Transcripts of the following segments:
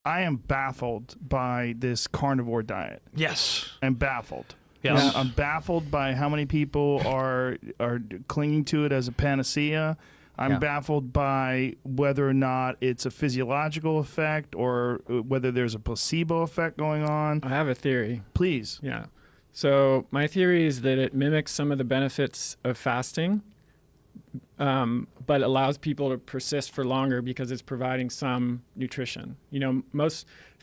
I am baffled by this carnivore diet. Yes. I'm baffled. Yes. I'm baffled by how many people are clinging to it as a panacea. I'm baffled by whether or not it's a physiological effect or whether there's a placebo effect going on. I have a theory. Please. Yeah. So my theory is that it mimics some of the benefits of fasting, but allows people to persist for longer because it's providing some nutrition. You know,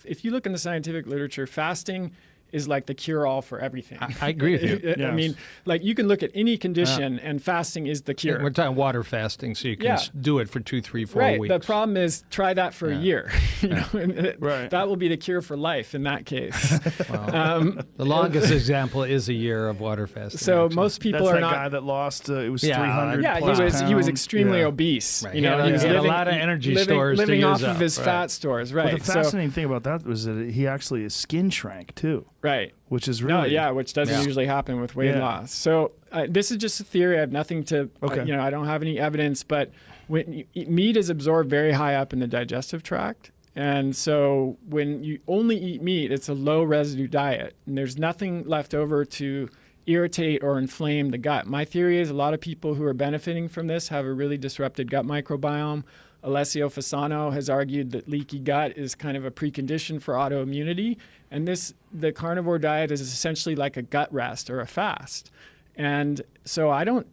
if you look in the scientific literature, fasting is like the cure-all for everything. I agree with you. I mean, like you can look at any condition and fasting is the cure. We're talking water fasting, so you can do it for 2, 3, 4 weeks. The problem is try that for a year. You know, Right. That will be the cure for life in that case. The longest example is a year of water fasting. So actually. most people That's are that not. guy that lost, it was Yeah, 300 Yeah, plus he was pounds. extremely Yeah. obese. Right. You know, He he was had a living, lot of energy living, stores to living use off up. of his Right. fat stores. Right. Well, the fascinating thing about that was that he actually, his skin shrank too, Right. which is really... which doesn't usually happen with weight Yeah. loss. So this is just a theory. I have nothing to, Okay. I don't have any evidence, but when meat is absorbed very high up in the digestive tract. And so when you only eat meat, it's a low residue diet and there's nothing left over to irritate or inflame the gut. My theory is a lot of people who are benefiting from this have a really disrupted gut microbiome. Alessio Fasano has argued that leaky gut is kind of a precondition for autoimmunity. And the carnivore diet is essentially like a gut rest or a fast. And so I don't,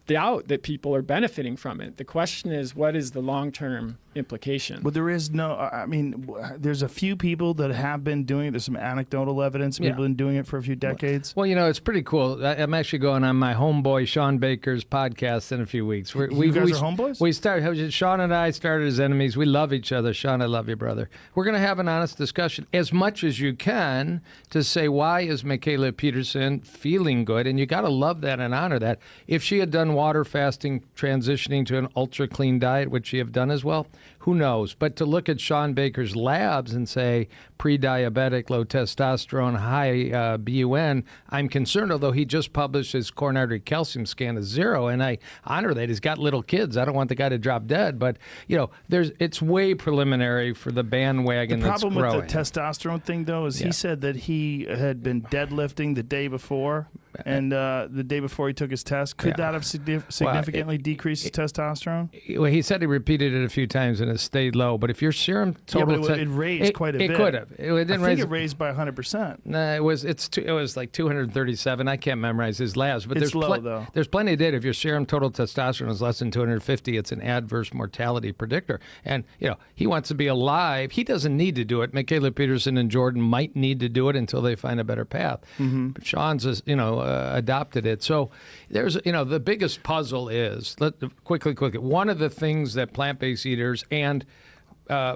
doubt that people are benefiting from it. The question is, what is the long-term implication? But there is no, there's a few people that have been doing it. There's some anecdotal evidence. People have been doing it for a few decades. Well, it's pretty cool. I'm actually going on my homeboy Sean Baker's podcast in a few weeks. You guys are homeboys? We started. Sean and I started as enemies. We love each other. Sean, I love you, brother. We're going to have an honest discussion as much as you can to say, why is Mikhaila Peterson feeling good? And you got to love that and honor that. If she had done water fasting, transitioning to an ultra clean diet, would she have done as well? Who knows? But to look at Sean Baker's labs and say pre-diabetic, low testosterone, high BUN, I'm concerned, although he just published his coronary artery calcium scan is 0, and I honor that. He's got little kids. I don't want the guy to drop dead, but, it's way preliminary for the bandwagon that's growing. The problem with the testosterone thing, though, is he said that he had been deadlifting the day before, and the day before he took his test. Could that have significantly decreased his testosterone? Well, he said he repeated it a few times and it stayed low. But if your serum total, it raised quite a bit. It could have. It didn't it raised by 100%. No, it was like 237. I can't memorize his labs, but it's low though. There's plenty of data. If your serum total testosterone is less than 250, it's an adverse mortality predictor. And he wants to be alive. He doesn't need to do it. Mikhaila Peterson and Jordan might need to do it until they find a better path. Mm-hmm. But Sean's adopted it. So there's the biggest puzzle is quickly. One of the things that plant-based eaters and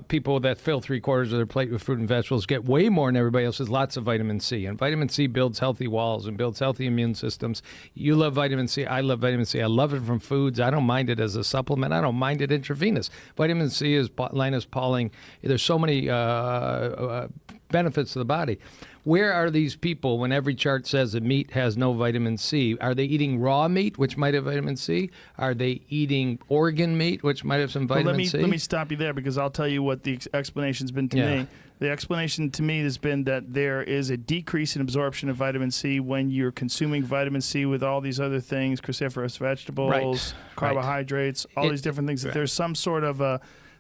people that fill 3/4 of their plate with fruit and vegetables get way more than everybody else is lots of vitamin C. And vitamin C builds healthy walls and builds healthy immune systems. You love vitamin C. I love vitamin C. I love it from foods. I don't mind it as a supplement. I don't mind it intravenous. Vitamin C is Linus Pauling. There's so many benefits to the body. Where are these people when every chart says that meat has no vitamin C? Are they eating raw meat, which might have vitamin C? Are they eating organ meat, which might have some vitamin C? Let me stop you there because I'll tell you what the explanation's been to me. The explanation to me has been that there is a decrease in absorption of vitamin C when you're consuming vitamin C with all these other things, cruciferous vegetables, carbohydrates, all these different things. That there's some sort of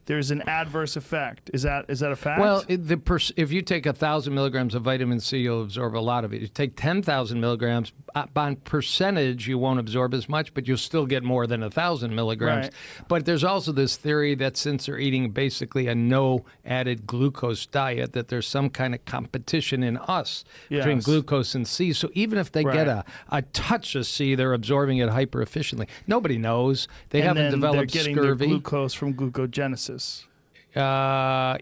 there's an adverse effect. Is that a fact? Well, if you take 1,000 milligrams of vitamin C, you'll absorb a lot of it. You take 10,000 milligrams, on percentage, you won't absorb as much, but you'll still get more than 1,000 milligrams. Right. But there's also this theory that since they're eating basically a no added glucose diet, that there's some kind of competition in us between glucose and C. So even if they get a touch of C, they're absorbing it hyper efficiently. Nobody knows. They haven't developed they're getting scurvy. Their glucose from glucogenesis.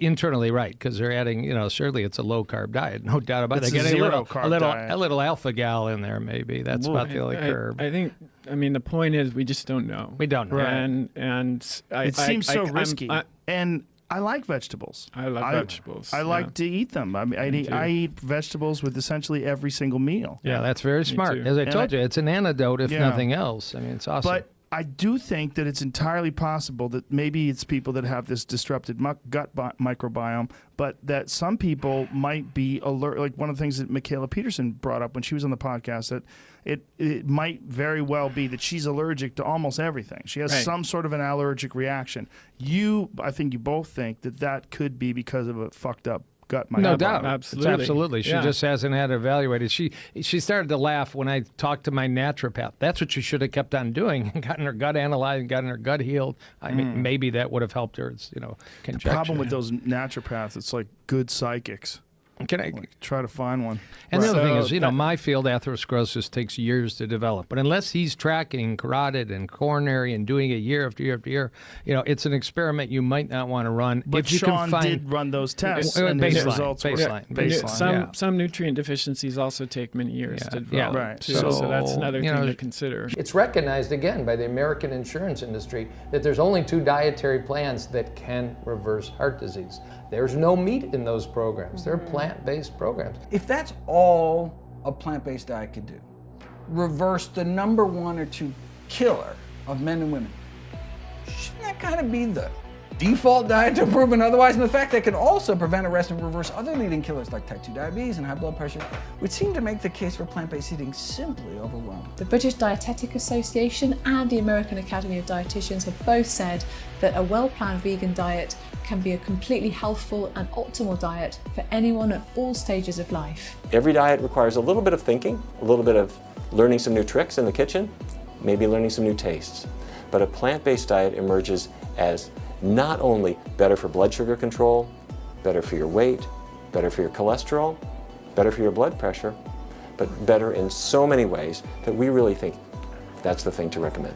Internally, right, because they're adding, certainly it's a low-carb diet, no doubt about it. They're getting a little alpha-gal in there, maybe. That's about the only curb. I think, the point is we just don't know. We don't know. Right. And it seems so risky. And I like vegetables. I love vegetables. I like to eat them. I eat vegetables with essentially every single meal. Yeah, that's very smart. As I told you, it's an antidote, if nothing else. It's awesome. But I do think that it's entirely possible that maybe it's people that have this disrupted gut microbiome, but that some people might be alert. Like one of the things that Michaela Peterson brought up when she was on the podcast, that it might very well be that she's allergic to almost everything. She has some sort of an allergic reaction. I think you both think that could be because of a fucked up gut microbiome. No doubt. Absolutely. It's absolutely. She just hasn't had it evaluated. She started to laugh when I talked to my naturopath. That's what she should have kept on doing, gotten her gut analyzed and gotten her gut healed. I mean, maybe that would have helped her. It's, conjecture. The problem with those naturopaths, it's like good psychics. Can I try to find one? And the other thing is, my field, atherosclerosis, takes years to develop. But unless he's tracking carotid and coronary and doing it year after year after year, it's an experiment you might not want to run. But if you Sean can find, did run those tests, and his results were baseline. Some nutrient deficiencies also take many years to develop. Right. Too, so that's another thing to consider. It's recognized again by the American insurance industry that there's only 2 dietary plans that can reverse heart disease. There's no meat in those programs. They're plant-based programs. If that's all a plant-based diet could do, reverse the number 1 or 2 killer of men and women, shouldn't that kind of be the default diet to prove otherwise? And the fact that it can also prevent, arrest, and reverse other leading killers like type 2 diabetes and high blood pressure would seem to make the case for plant-based eating simply overwhelming. The British Dietetic Association and the American Academy of Dietitians have both said that a well-planned vegan diet can be a completely healthful and optimal diet for anyone at all stages of life. Every diet requires a little bit of thinking, a little bit of learning some new tricks in the kitchen, maybe learning some new tastes. But a plant-based diet emerges as not only better for blood sugar control, better for your weight, better for your cholesterol, better for your blood pressure, but better in so many ways that we really think that's the thing to recommend.